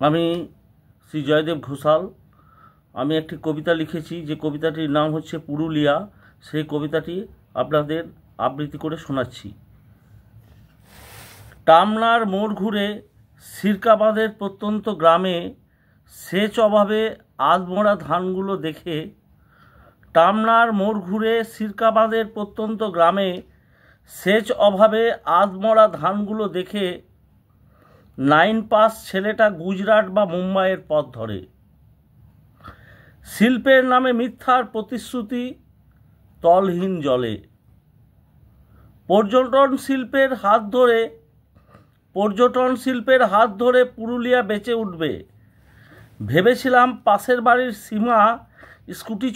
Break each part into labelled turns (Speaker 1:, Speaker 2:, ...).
Speaker 1: আমি শ্রী জয়দেব ঘোষাল। আমি একটি কবিতা লিখেছি, যে কবিতাটির নাম হচ্ছে পুরুলিয়া। সেই কবিতাটি আপনাদের আবৃত্তি করে শোনাচ্ছি। টামনার মোড় ঘুরে সিরকাবাদের প্রত্যন্ত গ্রামে সেচ অভাবে আধমরা ধানগুলো দেখে, টামনার মোড় ঘুরে সিরকাবাদের প্রত্যন্ত গ্রামে সেচ অভাবে আধমরা ধানগুলো দেখে 9 পাস ছেলেটা গুজরাট বা মুম্বাইয়ের পথ ধরে। শিল্পের নামে মিথ্যার প্রতিশ্রুতি তলহীন জলে। পর্যটন শিল্পের হাত ধরে পুরুলিয়া বেঁচে উঠবে। ভেবেছিলাম পাশের বাড়ির সীমা স্কুটি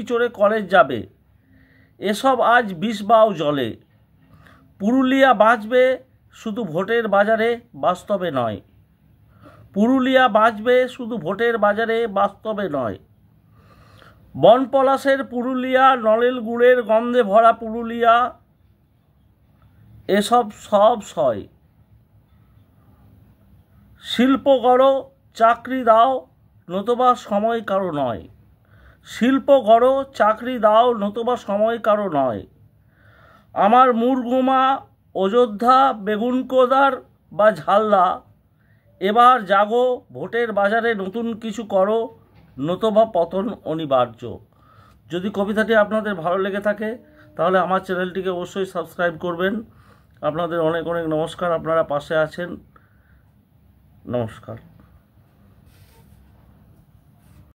Speaker 1: চড়ে কলেজ যাবে। এসব আজ বিষবাও জলে। পুরুলিয়া বাঁচবে শুধু ভোটের বাজারে, বাস্তবে নয়। বনপলাশের পুরুলিয়া, নলেল গুড়ের গন্ধে ভরা পুরুলিয়া, এসব সব সয়। শিল্প গড়ো, চাকরি দাও, নতুবা সময় কারো নয়। আমার মুরগুমা, অযোধ্যা, বেগুনকোদার বা ঝালদা, এবার জাগো, ভোটের বাজারে নতুন কিছু করো, নতুবা পতন অনিবার্য। যদি কবিতাটি আপনাদের ভালো লেগে থাকে তাহলে আমার চ্যানেলটিকে অবশ্যই সাবস্ক্রাইব করবেন। আপনাদের অনেক অনেক নমস্কার, আপনারা পাশে আছেন। নমস্কার।